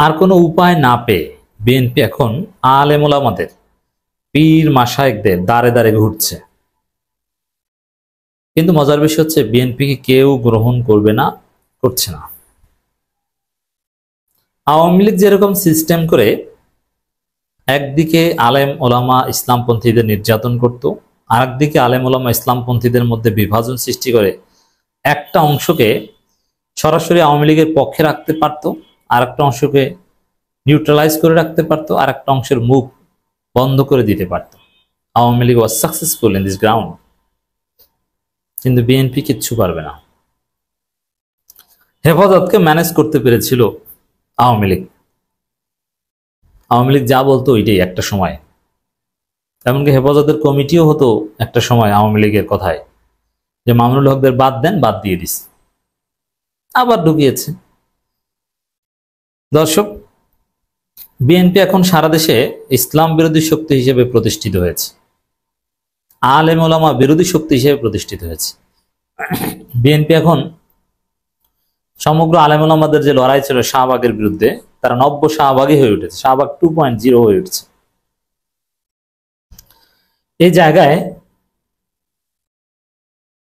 আর কোনো উপায় না পেয়ে বিএনপি এখন আলেম ওলামাদের, পীর মাশায়েখদের দাঁড়ে দাঁড়ে ঘুরছে। কিন্তু মজার বিষয় হচ্ছে বিএনপিকে কেউ গ্রহণ করবে না, করছে না। আওয়ামী লীগ যেরকম সিস্টেম করে একদিকে আলেম ওলামা ইসলামপন্থীদের নির্যাতন করত, আরেকদিকে আলেম ওলামা ইসলামপন্থীদের মধ্যে বিভাজন সৃষ্টি করে একটা অংশকে সরাসরি আওয়ামী লীগের পক্ষে রাখতে পারত, আর একটা অংশকে নিউট্রালাইজ করে রাখতে পারত, আর একটা অংশের মুখ বন্ধ করে দিতে পারত। Awami League was successful in this ground. কিন্তু বিএনপি কিচ্ছু পারবে না। হেফাজতকে ম্যানেজ করতে পেরেছিল আওয়ামী লীগ। আওয়ামী লীগ যা বলতো ওইটাই একটা সময়, এমনকি হেফাজতের কমিটিও হতো একটা সময় আওয়ামী লীগের কথায়, যে মামুনুল হকদের বাদ দেন, বাদ দিয়ে দিস, আবার ঢুকিয়েছে। দর্শক, বিএনপি এখন সারা দেশে ইসলাম বিরোধী শক্তি হিসেবে প্রতিষ্ঠিত হয়েছে, আলেম ওলামা বিরোধী শক্তি হিসেবে প্রতিষ্ঠিত হয়েছে। বিএনপি এখন সমগ্র আলেম ওলামাদের যে লড়াই ছিল শাহবাগের বিরুদ্ধে, তারা নব্য শাহবাগই হয়ে উঠেছে, শাহবাগ 2.0 হয়ে উঠছে। এই জায়গায়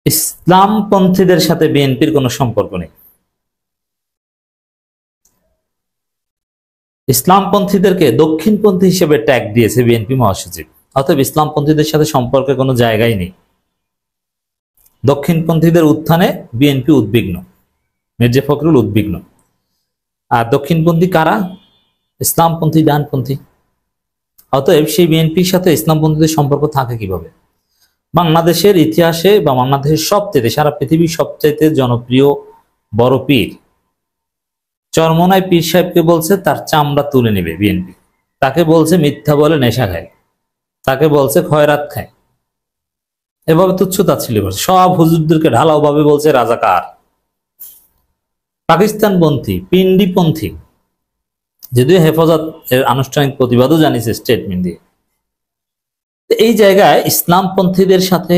ইসলামপন্থীদের সাথে বিএনপির কোনো সম্পর্ক নেই। ইসলামপন্থীদেরকে দক্ষিণপন্থী হিসেবে ট্যাগ দিয়েছে বিএনপি মহাসচিব, অতএব ইসলামপন্থীদের সাথে সম্পর্কে কোনো জায়গাই নেই। দক্ষিণপন্থীদের উত্থানে বিএনপি উদ্বিগ্ন, মির্জা ফখরুল উদ্বিগ্ন। আর দক্ষিণপন্থী কারা? ইসলামপন্থী, ডানপন্থী। অতএব সেই বিএনপির সাথে ইসলামপন্থীদের সম্পর্ক থাকে কিভাবে? বাংলাদেশের ইতিহাসে বা বাংলাদেশের সবচেয়ে, সারা পৃথিবীর সবচাইতে জনপ্রিয় বড় পীর চরমোনাই পীর সাহেবকে বলছে তার চামড়া তুলে নেবে বিএনপি। তাকে বলছে মিথ্যা বলে নেশা খায়, তাকে বলছে খয়রাত খায়, এভাবে তুচ্ছ তাচ্ছিল্য করছে। সব হুজুরদেরকে ঢালাও ভাবে বলছে রাজাকার, পাকিস্তানপন্থী, পিন্ডিপন্থী। যদিও হেফাজত এর আনুষ্ঠানিক প্রতিবাদও জানিয়েছে স্টেটমেন্ট দিয়ে। এই জায়গায় ইসলামপন্থীদের সাথে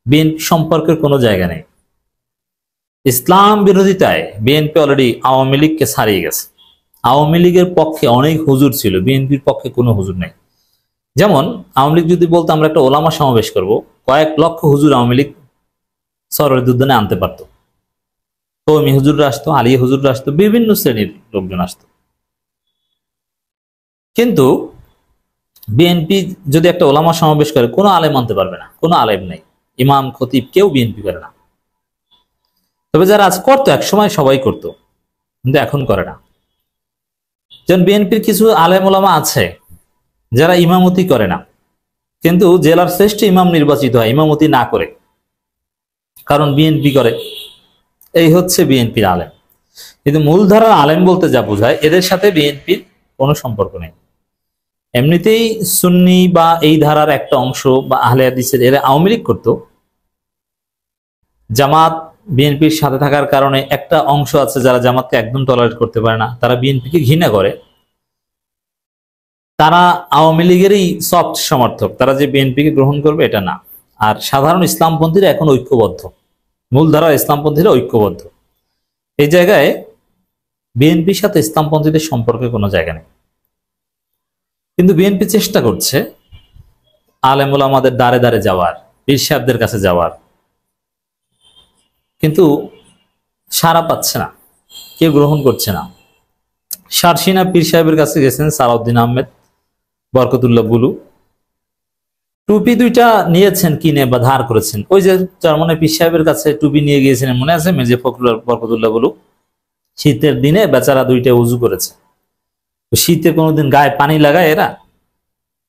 বিএনপি সম্পর্কের কোনো জায়গা নেই। ইসলাম বিরোধিতায় বিএনপি অলরেডি আওয়ামী লীগকে ছাড়িয়ে গেছে। আওয়ামী লীগের পক্ষে অনেক হুজুর ছিল, বিএনপির পক্ষে কোনো হুজুর নেই। যেমন আওয়ামী লীগ যদি বলতো আমরা একটা ওলামা সমাবেশ করব, কয়েক লক্ষ হুজুর আওয়ামী লীগ সরোয়ারের উদ্যানে আনতে পারতো। কওমি হুজুররা আসতো, আলিয়া হুজুররা আসতো, বিভিন্ন শ্রেণীর লোকজন আসতো। কিন্তু বিএনপি যদি একটা ওলামা সমাবেশ করে, কোনো আলেম আনতে পারবে না, কোনো আলেম নেই, ইমাম খতিব কেউ বিএনপি করে না। তবে যারা আজ করতো, এক সময় সবাই করতো, কিন্তু এখন করে না। যেমন বিএনপির কিছু আলেম ওলামা আছে যারা ইমামতি করে না, কিন্তু জেলার শ্রেষ্ঠ ইমাম নির্বাচিত হয় ইমামতি না করে, কারণ বিএনপি করে। এই হচ্ছে বিএনপির আলেম। কিন্তু মূলধারার আলেম বলতে যা বোঝায়, এদের সাথে বিএনপির কোনো সম্পর্ক নেই। এমনিতেই সুন্নি বা এই ধারার একটা অংশ বা আহলে হাদিসের, এরা আওয়ামী লীগ করতো। জামাত বিএনপির সাথে থাকার কারণে একটা অংশ আছে যারা জামাতকে একদম টলারেট করতে পারে না, তারা বিএনপিকে ঘৃণা করে। তারা আওয়ামী লীগেরই সফট সমর্থক, তারা যে বিএনপিকে গ্রহণ করবে এটা না। আর সাধারণ ইসলামপন্থীরা এখন ঐক্যবদ্ধ, মূলধারা ইসলামপন্থীরা ঐক্যবদ্ধ। এই জায়গায় বিএনপির সাথে ইসলামপন্থীদের সম্পর্কে কোনো জায়গা নেই। কিন্তু বিএনপি চেষ্টা করছে আলেম ওলামাদের দ্বারে দ্বারে যাওয়ার, পীর সাহেবদের কাছে যাওয়ার, কিন্তু সাড়া পাচ্ছে না, কেউ গ্রহণ করছে না। সারসিনা পীর সাহেবের কাছে গেছেন সালাউদ্দিন আহমেদ, বরকতুল্লাহ বুলু, টুপি দুইটা নিয়েছেন কিনে বা ধার করেছেন। ওই যে চরমোনাই পীর সাহেবের কাছে টুপি নিয়ে গিয়েছিলেন, মনে আছে? মির্জা ফখরুল, বরকতুল্লাহ বুলু শীতের দিনে বেচারা দুইটা উজু করেছে। শীতে কোনোদিন গায়ে পানি লাগায় এরা?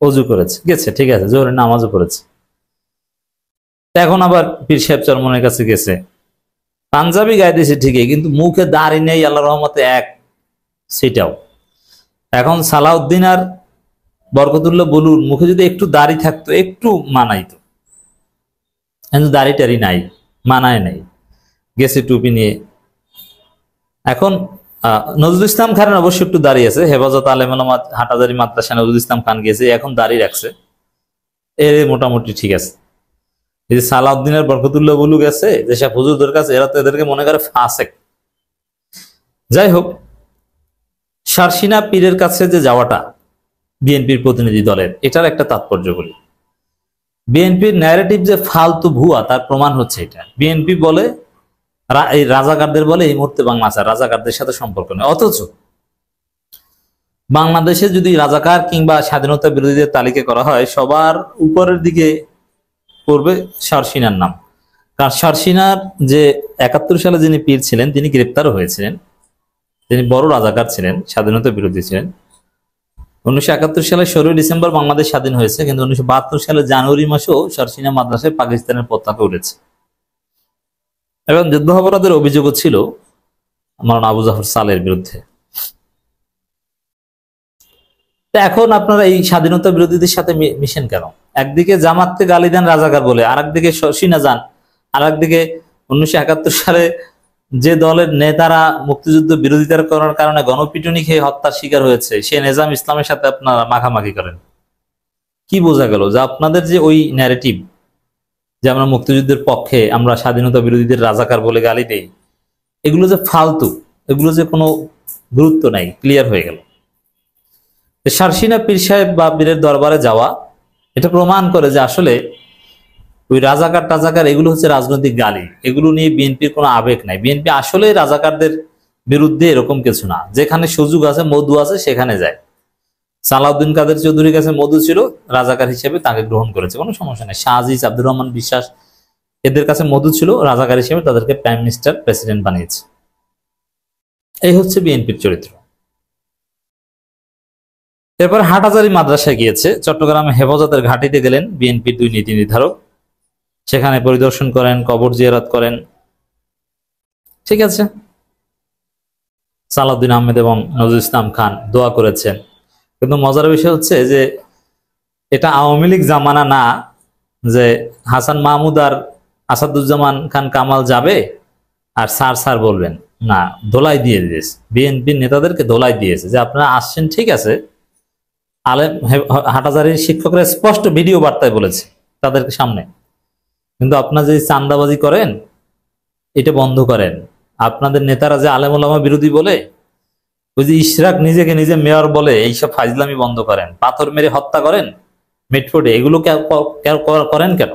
অজু করেছে, গেছে, ঠিক আছে, জোহরের নামাজও পড়েছে। এখন আবার পীর সাহেব চরমোনাইয়ের কাছে গেছে, পাঞ্জাবি গায়ে দিয়েছে ঠিকই, কিন্তু মুখে দাড়ি নেই, আল্লাহ রহমতে এক সেটাও। এখন সালাউদ্দিন আর বরকতুল্লাহ বুলুর মুখে যদি একটু দাড়ি থাকতো একটু মানাইতো, কিন্তু দাড়ি টাড়ি নাই, মানায় নাই, গেছে টুপি নিয়ে। এখন নজরুল ইসলাম খানের অবশ্য একটু দাঁড়িয়ে আছে, হেফাজত আলেম ওলামা হাটাজারি মাদ্রাসা নজরুল ইসলাম খান গেছে, এখন দাঁড়িয়ে রাখছে, এর মোটামুটি ঠিক আছে। এই যে সালাউদ্দিনের বরকতুল্লাহ বুলু গেছে যেসব হুজুরদের কাছে, এরা তো এদেরকে মনে করে ফাসেক। যাই হোক, শারসিনা পীরের কাছে যে যাওয়াটা বিএনপির প্রতিনিধি দলের, এটার একটা তাৎপর্য বলি। বিএনপির ন্যারেটিভ যে ফালতু ভুয়া, তার প্রমাণ হচ্ছে এটা। বিএনপি বলে, এই রাজাকারদের বলে এই মুহূর্তে বাংলাদেশ রাজাকারদের সাথে সম্পর্ক নেই, অথচ বাংলাদেশে যদি রাজাকার কিংবা স্বাধীনতা বিরোধীদের তালিকা করা হয়, সবার উপরের দিকে পড়বে শারসিনার নাম। কারণ শারসিনার যে 71 সালে যিনি পীর ছিলেন, তিনি গ্রেপ্তারও হয়েছিলেন, তিনি বড় রাজাকার ছিলেন, স্বাধীনতা বিরোধী ছিলেন। 1971 সালে 16 ডিসেম্বর বাংলাদেশ স্বাধীন হয়েছে, কিন্তু 1972 সালে জানুয়ারি মাসেও শারসিনা মাদ্রাসায় পাকিস্তানের পতাকা উঠেছে এবং যুদ্ধাপরাধের অভিযোগও ছিল মাওলানা আবু জাফর সালের বিরুদ্ধে। এখন আপনারা এই স্বাধীনতা বিরোধীদের সাথে মিশেন কেন? একদিকে জামাতকে গালি দেন রাজাকার বলে, আর একদিকে শারসিনা যান, আর একদিকে 1971 সালে যে দলের নেতারা মুক্তিযুদ্ধ বিরোধিতা করার কারণে গণপিটুনি খেয়ে হত্যার শিকার হয়েছে, সে নিজাম ইসলামের সাথে আপনারা মাখামাখি করেন। কি বোঝা গেল? যে আপনাদের যে ওই ন্যারেটিভ যে আমরা মুক্তিযুদ্ধের পক্ষে, আমরা স্বাধীনতা বিরোধীদের রাজাকার বলে গালি দেই, এগুলো যে ফালতু, এগুলো যে কোনো গুরুত্ব নাই, ক্লিয়ার হয়ে গেল। শারসিনা পীর সাহেব বা পীরের দরবারে যাওয়া, এটা প্রমাণ করে যে আসলে ওই রাজাকার টাজাকার এগুলো হচ্ছে রাজনৈতিক গালি, এগুলো নিয়ে বিএনপির কোনো আবেগ নাই। বিএনপি আসলে রাজাকারদের বিরুদ্ধে এরকম কিছু না, যেখানে সুযোগ আছে, মধু আছে, সেখানে যায়। সালাউদ্দিন কাদের চৌধুরীর কাছে মধু ছিল, রাজাকার হিসেবে তাকে গ্রহণ করেছে, কোনো সমস্যা নেই। শাহ আজিজ, আব্দুর রহমান বিশ্বাস, এদের কাছে মধু ছিল, রাজাকার হিসেবে তাদেরকে প্রাইম মিনিস্টার, প্রেসিডেন্ট বানিয়েছে। এই হচ্ছে বিএনপির চরিত্র। এরপর হাটহাজারী মাদ্রাসায় গিয়েছে, চট্টগ্রামে হেফাজতের ঘাঁটিতে গেলেন বিএনপির 2 নীতি নির্ধারক, সেখানে পরিদর্শন করেন, কবর জিয়ারত করেন, ঠিক আছে। সালাউদ্দিন আহমেদ এবং নজরুল ইসলাম খান দোয়া করেছেন। কিন্তু মজার বিষয় হচ্ছে যে এটা আওয়ামী লীগ জামানা না যে হাসান মাহমুদ আর আসাদুজ্জামান খান কামাল যাবে আর স্যার স্যার বলবেন, না, ধোলাই দিয়ে দিয়েছে, বিএনপির নেতাদেরকে ধোলাই দিয়েছে যে আপনারা আসছেন, ঠিক আছে। আলেম হাটহাজারীর শিক্ষকরা স্পষ্ট ভিডিও বার্তায় বলেছে তাদেরকে সামনে, কিন্তু আপনারা যে চান্দাবাজি করেন এটা বন্ধ করেন। আপনাদের নেতারা যে আলেম ওলামা বিরোধী বলে, ওই যে ইশরাক নিজেকে নিজে মেয়র বলে, এইসব ফাজলামি বন্ধ করেন। পাথর মেরে হত্যা করেন মিটফোর্ডে, এগুলো করেন কেন?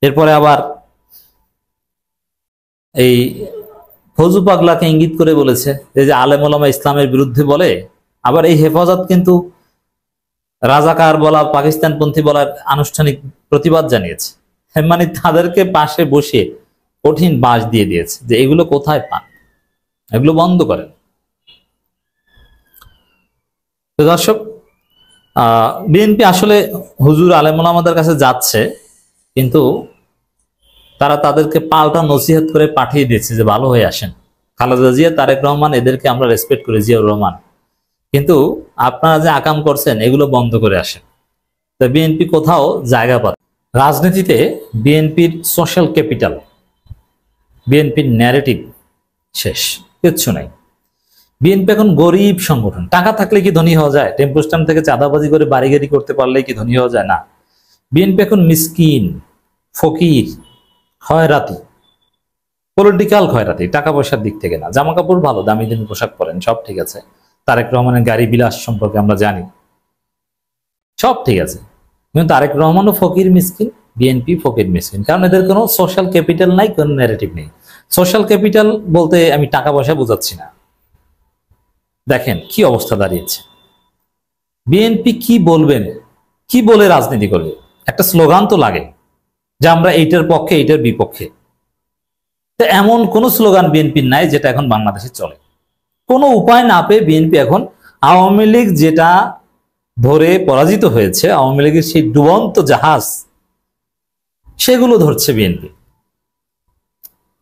এরপরে আবার এই ফজু পাগলাকে ইঙ্গিত করে বলেছে যে আলেম ওলামা ইসলামের বিরুদ্ধে বলে, আবার এই হেফাজত কিন্তু রাজাকার বলা, পাকিস্তানপন্থী বলার আনুষ্ঠানিক প্রতিবাদ জানিয়েছে। মানে তাদেরকে পাশে বসে কঠিন বাঁশ দিয়ে দিয়েছে যে এগুলো কোথায় পান, এগুলো বন্ধ করেন। তো দর্শক, বিএনপি আসলে হুজুর আলেম ওলামাদের কাছে যাচ্ছে, কিন্তু তারা তাদেরকে পাল্টা নসিহত করে পাঠিয়ে দিচ্ছে যে ভালো হয়ে আসেন। খালেদা জিয়া, তারেক রহমান, এদেরকে আমরা রেসপেক্ট করি, জিয়াউর রহমান, কিন্তু আপনারা যে আকাম করছেন এগুলো বন্ধ করে আসেন। তো বিএনপি কোথাও জায়গা পায়। রাজনীতিতে বিএনপির সোশ্যাল ক্যাপিটাল, বিএনপির ন্যারেটিভ শেষ, কিচ্ছু নাই। বিএনপি এখন গরিব সংগঠন। টাকা থাকলে কি ধনী হওয়া যায়? টেম্পো স্ট্যান্ড থেকে চাঁদাবাজি করে বাড়ি গাড়ি করতে পারলে কি ধনী হওয়া যায়? না। বিএনপি এখন মিসকিন, ফকির, খয়রাতি, পলিটিক্যাল খয়রাতি, টাকা পয়সার দিক থেকে না। জামা কাপড় ভালো, দামি দামি পোশাক পরেন, সব ঠিক আছে। তারেক রহমানের গাড়ি বিলাস সম্পর্কে আমরা জানি, সব ঠিক আছে। কিন্তু তারেক রহমানও ফকির মিসকিন, বিএনপি ফকির মিসকিন, কারণ এদের কোনো সোশ্যাল ক্যাপিটাল নাই, কোনো ন্যারেটিভ নেই। সোশ্যাল ক্যাপিটাল বলতে আমি টাকা পয়সা বোঝাচ্ছি না। দেখেন কি অবস্থা দাঁড়িয়েছে। বিএনপি কি বলবেন, কি বলে রাজনীতি করবে? একটা স্লোগান তো লাগে যে আমরা এইটার পক্ষে, এইটার বিপক্ষে। তো এমন কোন স্লোগান বিএনপির নাই যেটা এখন বাংলাদেশে চলে। কোনো উপায় না পেয়ে বিএনপি এখন আওয়ামী লীগ যেটা ধরে পরাজিত হয়েছে, আওয়ামী লীগের সেই ডুবন্ত জাহাজ, সেগুলো ধরছে বিএনপি।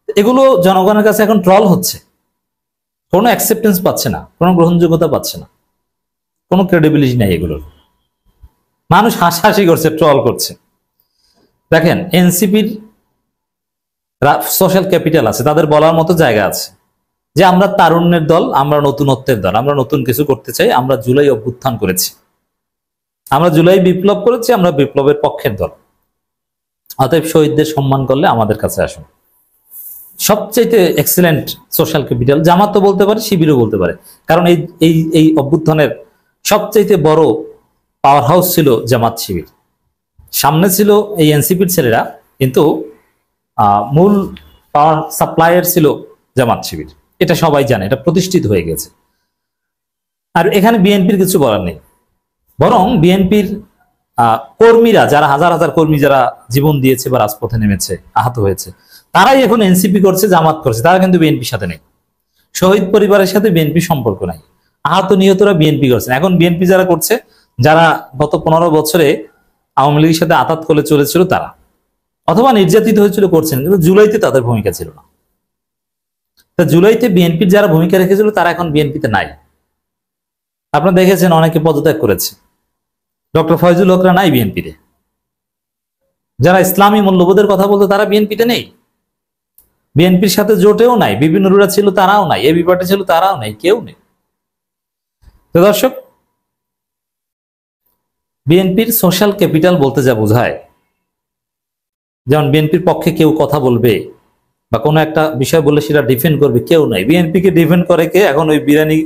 এগুলো জনগণের কাছে এখন ট্রল হচ্ছে, কোনো অ্যাকসেপ্টেন্স পাচ্ছে না, কোনো গ্রহণযোগ্যতা পাচ্ছে না, কোনো ক্রেডিবিলিটি নাই এগুলোর। মানুষ হাসাহাসি করছে, ট্রল করছে। দেখেন এনসিপির সোশ্যাল ক্যাপিটাল আছে, তাদের বলার মতো জায়গা আছে যে আমরা তারুণ্যের দল, আমরা নতুনত্বের দল, আমরা নতুন কিছু করতে চাই, আমরা জুলাই অভ্যুত্থান করেছি, আমরা জুলাই বিপ্লব করেছি, আমরা বিপ্লবের পক্ষের দল। অতএব শহীদদের সম্মান করলে আমাদের কাছে আসুন। সবচেয়ে এক্সেলেন্ট সোশ্যাল ক্যাপিটাল জামাত তো বলতে পারে, শিবিরও বলতে পারে, কারণ এই এই এই অভ্যুত্থানের সবচেয়ে বড় পাওয়ার হাউস ছিল জামাত শিবির। সামনে ছিল এই এনসিপির ছেলেরা, কিন্তু মূল পাওয়ার সাপ্লায়ার ছিল জামাত শিবির। এটা সবাই জানে, এটা প্রতিষ্ঠিত হয়ে গেছে। আর এখানে বিএনপির কিছু বলার নেই, বরং বিএনপির কর্মীরা, যারা হাজার হাজার কর্মী যারা জীবন দিয়েছে বা রাজপথে নেমেছে, আহত হয়েছে, তারাই এখন এনসিপি করছে, জামাত করছে, তারা কিন্তু বিএনপির সাথে নেই। শহীদ পরিবারের সাথে বিএনপি সম্পর্ক নাই। আহত নিহতরা বিএনপি করছেন। এখন বিএনপি যারা করছে, যারা গত 15 বছরে আওয়ামী লীগের সাথে আতাত করে চলেছিল তারা, অথবা নির্যাতিত হয়েছিল করছেন, কিন্তু জুলাইতে তাদের ভূমিকা ছিল না। তা জুলাইতে বিএনপির যারা ভূমিকা রেখেছিল তারা এখন বিএনপিতে নাই। আপনারা দেখেছেন অনেকে পদত্যাগ করেছে। ডক্টর ফয়জুল হকরা নাই বিএনপিতে। যারা ইসলামী মূল্যবোধের কথা বলতো তারা বিএনপিতে নেই, বিএনপির সাথে জোটেও নাই। বিভিন্ন রুরা ছিল, তারাও নাই। এবি পার্টি ছিল, তারাও নাই, কেউ নেই। তো দর্শক, বিএনপির সোশ্যাল ক্যাপিটাল বলতে যা বোঝায়, যেমন বিএনপির পক্ষে কেউ কথা বলবে বা কোনো একটা বিষয় বললে সেটা ডিফেন্ড করবে, কেউ নাই। বিএনপিকে ডিফেন্ড করে কে? এখন ওই বিরানি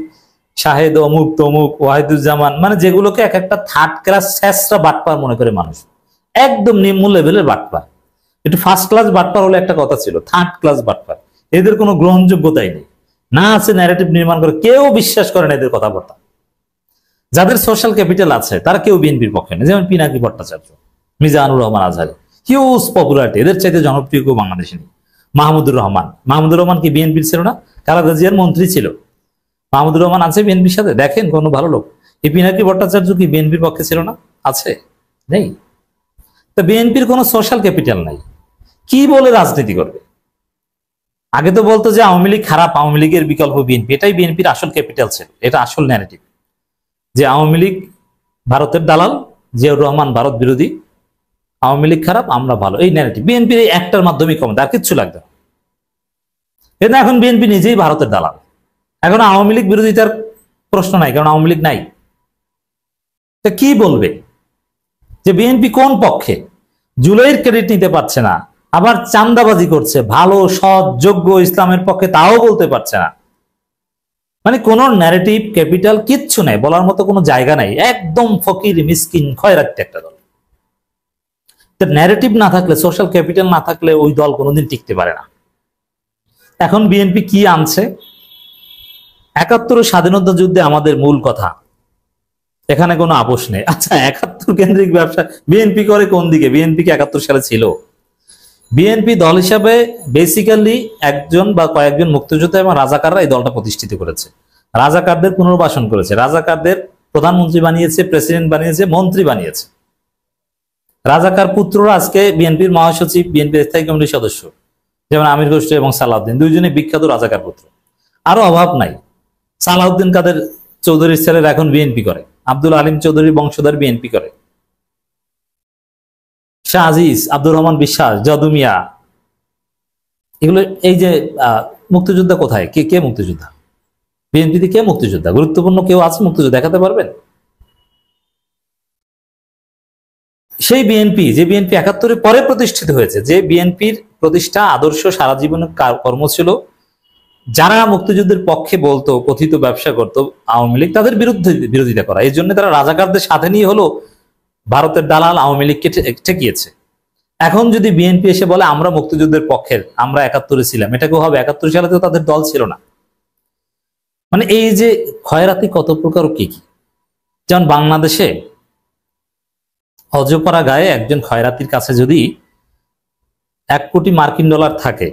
শাহেদ, অমুক তমুক, ওয়াহিদুজ্জামান, মানে যেগুলোকে এক একটা থার্ড ক্লাস শেষরা বাটপার মনে করে মানুষ, একদম নিম্ন লেভেলের বাটপার। একটু ফার্স্ট ক্লাস বাটপার হলে একটা কথা ছিল, থার্ড ক্লাস বাটপার। এদের কোনো গ্রহণযোগ্যতাই নেই, না আছে ন্যারেটিভ নির্মাণ করে, কেউ বিশ্বাস করে না এদের কথাবার্তা। যাদের সোশ্যাল ক্যাপিটাল আছে তারা কেউ বিএনপির পক্ষে নেই, যেমন পিনাকি ভট্টাচার্য, মিজানুর রহমান আজহারি, হিউজ পপুলারিটি, এদের চাইতে জনপ্রিয় কেউ বাংলাদেশে নেই। মাহমুদুর রহমান কি বিএনপির ছিল না? খালেদা জিয়ার মন্ত্রী ছিল। মাহমুদুর রহমান আছে বিএনপির সাথে? দেখেন কোনো ভালো লোক। এই পিনাকি ভট্টাচার্য কি বিএনপির পক্ষে ছিল না? আছে? নেই। তো বিএনপির কোনো সোশ্যাল ক্যাপিটাল নাই, কি বলে রাজনীতি করবে? আগে তো বলতো যে আওয়ামী লীগ খারাপ, আওয়ামী লীগের বিকল্প বিএনপি, এটাই বিএনপির আসল ক্যাপিটাল ছিল, এটা আসল ন্যারেটিভ, যে আওয়ামী লীগ ভারতের দালাল, জিয়াউর রহমান ভারত বিরোধী, আওয়ামী লীগ খারাপ, আমরা ভালো, এই ন্যারেটিভ বিএনপির এই একটার মাধ্যমে কমে, আর কিচ্ছু লাগবে না। কিন্তু এখন বিএনপি নিজেই ভারতের দালাল। এখন আওয়ামী লীগ বিরোধিতার প্রশ্ন নাই, কারণ আওয়ামী লীগ নাই। তো কি বলবে যে বিএনপি কোন পক্ষে? জুলাইয়ের ক্রেডিট নিতে পারছে না, আবার চান্দাবাজি করছে, ভালো সৎ যোগ্য ইসলামের পক্ষে, তাও বলতে পারছে না। মানে কোন ন্যারেটিভ ক্যাপিটাল কিচ্ছু নাই, বলার মতো কোনো জায়গা নাই, একদম ফকির মিসকিন খয়রাতি একটা দল। ন্যারেটিভ না থাকলে, সোশ্যাল ক্যাপিটাল না থাকলে ওই দল কোনোদিন টিকতে পারে না। এখন বিএনপি কি আনছে? ৭১ স্বাধীনতা যুদ্ধে আমাদের মূল কথা, এখানে কোনো আপোষ নেই। আচ্ছা, ৭১ কেন্দ্রিক ব্যবসা বিএনপি করে কোন দিকে? বিএনপি কি ৭১ সালে ছিল? বিএনপি দল হিসাবে বেসিক্যালি একজন বা কয়েকজন মুক্তিযোদ্ধা এবং রাজাকাররা এই দলটা প্রতিষ্ঠিত করেছে, রাজাকারদের পুনর্বাসন করেছে, রাজাকারদের প্রধানমন্ত্রী বানিয়েছে, প্রেসিডেন্ট বানিয়েছে, মন্ত্রী বানিয়েছে। রাজাকার পুত্ররা আজকে বিএনপির মহাসচিব, বিএনপির স্থায়ী কমিটির সদস্য, যেমন আমির খসরু এবং সালাউদ্দিন, দুইজনই বিখ্যাত রাজাকার পুত্র। আরো অভাব নাই। সালাউদ্দিন কাদের চৌধুরীর ছেলেরা এখন বিএনপি করে, আব্দুল আলিম চৌধুরী বংশধর বিএনপি করে, শাহ আজিজ, আব্দুর রহমান বিশ্বাস, যদু মিয়া, এগুলো। এই যে মুক্তিযোদ্ধা কোথায়? কে কে মুক্তিযোদ্ধা? বিএনপিতে কে মুক্তিযোদ্ধা? গুরুত্বপূর্ণ কেউ আছে মুক্তিযোদ্ধা? দেখাতে পারবেন? সেই বিএনপি, যে বিএনপি ৭১ পরে প্রতিষ্ঠিত হয়েছে, যে বিএনপির প্রতিষ্ঠা আদর্শ সারা জীবনের কর্ম ছিল, যারা মুক্তিযুদ্ধের পক্ষে বলতো, কথিত ব্যবসা করতো আওয়ামী লীগ, তাদের বিরুদ্ধে বিরোধিতা করা। এই জন্য তারা রাজাকারদের সাথে নিয়ে হলো ভারতের দালাল আওয়ামী লীগকে ঠেকিয়েছে। এখন যদি বিএনপি এসে বলে আমরা মুক্তিযুদ্ধের পক্ষের, আমরা ৭১ ছিলাম, এটা কেউ হবে? ৭১ সালে তো তাদের দল ছিল না। মানে এই যে খয়রাতি কত প্রকার, কি কি। যেমন বাংলাদেশে অজপাড়া গায়ে একজন খয়রাতির কাছে যদি ১ কোটি মার্কিন ডলার থাকে,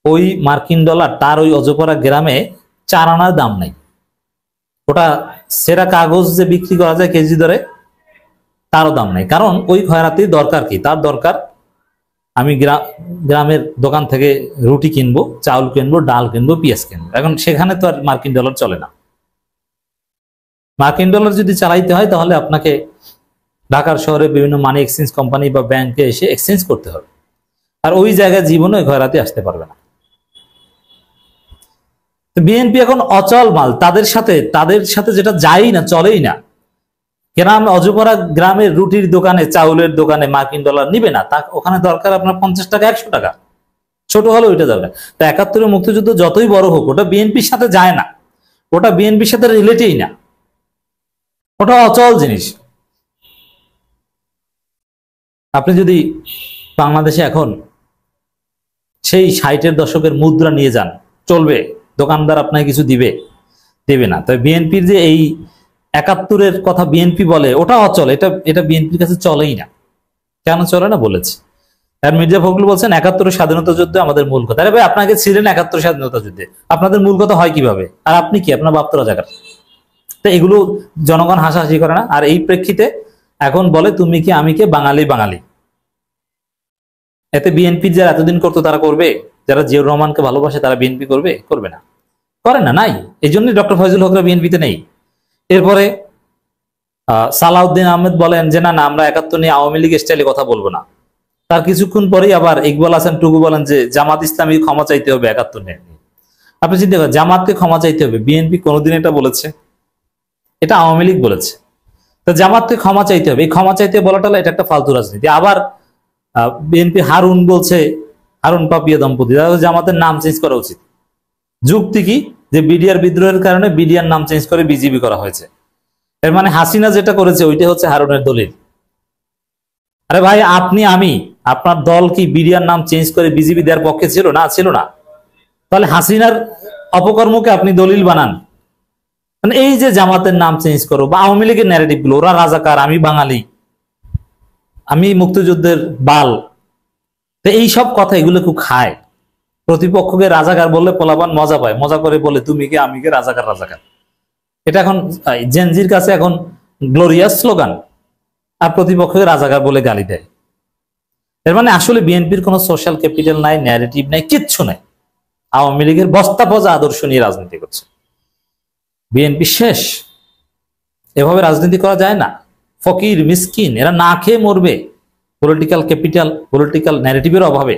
ওই মার্কিন ডলার তার ওই অজপাড়া গ্রামে ৪ আনার দাম নাই। ওটা সেরা কাগজ যে বিক্রি করা যায় কেজি দরে, তারও দাম নাই। কারণ ওই খয়রাতির দরকার কি? তার দরকার আমি গ্রামের দোকান থেকে রুটি কিনবো, চাউল কিনবো, ডাল কিনবো, পেঁয়াজ কিনবো। এখন সেখানে তো আর মার্কিন ডলার চলে না। মার্কিন ডলার যদি চালাইতে হয় তাহলে আপনাকে ঢাকার শহরে বিভিন্ন মানি এক্সচেঞ্জ কোম্পানি বা ব্যাংকে এসে এক্সচেঞ্জ করতে হবে, আর ওই জায়গায় জীবনে খয়রাতি আসতে পারবে না। বিএনপি এখন অচল মাল, তাদের সাথে যেটা যাই না, চলেই না। গ্রাম অজপাড়া গ্রামের রুটির দোকানে, চাউলের দোকানে মার্কিন ডলার নিবে না, তা ওখানে দরকার আপনার ৫০ টাকা, ১০০ টাকা। ছোট হলে ওইটা যাবে না। তো ৭১-এর মুক্তিযুদ্ধ যতই বড় হোক, ওটা বিএনপির সাথে যায় না, ওটা বিএনপির সাথে রিলেটেই না, ওটা অচল জিনিস। আপনি যদি বাংলাদেশে এখন সেই ৬০-এর দশকের মুদ্রা নিয়ে যান, চলবে? দোকানদার আপনাকে কিছু দিবে? দেবে না। তবে বিএনপির যে এই ৭১-এর কথা বিএনপি বলে, ওটা অচল, এটা বিএনপির কাছে চলেই না। কেন চলে না বলেছি। আর মির্জা ফখরুল বলছেন ৭১-এর স্বাধীনতা যুদ্ধে আমাদের মূল কথা। আরে ভাই, আপনাকে ছিলেন ৭১-এর স্বাধীনতা যুদ্ধে, আপনাদের মূল কথা হয় কিভাবে? আর আপনি কি, আপনার বাপ তো রাজাকার। তো এগুলো জনগণ হাসাহাসি করে না? আর এই প্রেক্ষিতে এখন বলে তুমি কি আমি কে, বাঙালি বাঙালি। এতে বিএনপি যারা এতদিন করতো তারা করবে? যারা জিয়াউর রহমানকে ভালোবাসে তারা বিএনপি করবে? করবে না, করে না, নাই। এই জন্যই ডক্টর ফয়জুল হকরা বিএনপিতে নেই। এরপরে সালাউদ্দিন আহমেদ বলেন যে না, আমরা ৭১ নিয়ে আওয়ামী লীগ স্টাইলে কথা বলবো না। তার কিছুক্ষণ পরেই আবার ইকবাল হাসান টুকু বলেন যে জামাত ইসলামী ক্ষমা চাইতে হবে ৭১ নিয়ে। আপনি চিন্তা করেন, জামাতকে ক্ষমা চাইতে হবে, বিএনপি কোনোদিন এটা বলেছে? এটা আওয়ামী লীগ বলেছে। তো জামাতকে ক্ষমা চাইতে হবে, এই ক্ষমা চাইতে বলাটা এটা একটা ফালতু রাজনীতি। আবার বিএনপি হারুন বলছে, হারুন পাপিয়া দম্পতি, জামাতের নাম চেঞ্জ করা উচিত। যুক্তি কি? যে বিডিআর বিদ্রোহের কারণে বিডিআর নাম চেঞ্জ করে বিজিবি করা হয়েছে। এর মানে হাসিনা যেটা করেছে ওইটা হচ্ছে হারুনের দলিল। আরে ভাই, আপনি আমি আপনার দল কি বিডিআর নাম চেঞ্জ করে বিজিবি দেওয়ার পক্ষে ছিল? না, ছিল না। তাহলে হাসিনার অপকর্মকে আপনি দলিল বানান। মানে এই যে জামাতের নাম চেঞ্জ করো, বা আওয়ামী লীগের ন্যারেটিভ গুলো, ওরা রাজাকার, আমি বাঙালি, আমি মুক্তিযুদ্ধের বাল, তো এইসব কথা এগুলো খুব খায়। প্রতিপক্ষকে রাজাকার বললে পোলাপান মজা পায়, মজা করে বলে তুমি কে আমি কে, রাজাকার রাজাকার। এটা এখন জেনজির কাছে এখন গ্লোরিয়াস স্লোগান, আর প্রতিপক্ষকে রাজাকার বলে গালি দেয়। এর মানে আসলে বিএনপির কোনো সোশ্যাল ক্যাপিটাল নাই, ন্যারেটিভ নাই, কিচ্ছু নাই। আওয়ামী লীগের বস্তা পজা আদর্শ নিয়ে রাজনীতি করছে। বিএনপি শেষ। এভাবে রাজনীতি করা যায় না। ফকির মিসকিন এরা না খেয়ে মরবে পলিটিক্যাল ক্যাপিটাল, পলিটিক্যাল ন্যারেটিভের অভাবে।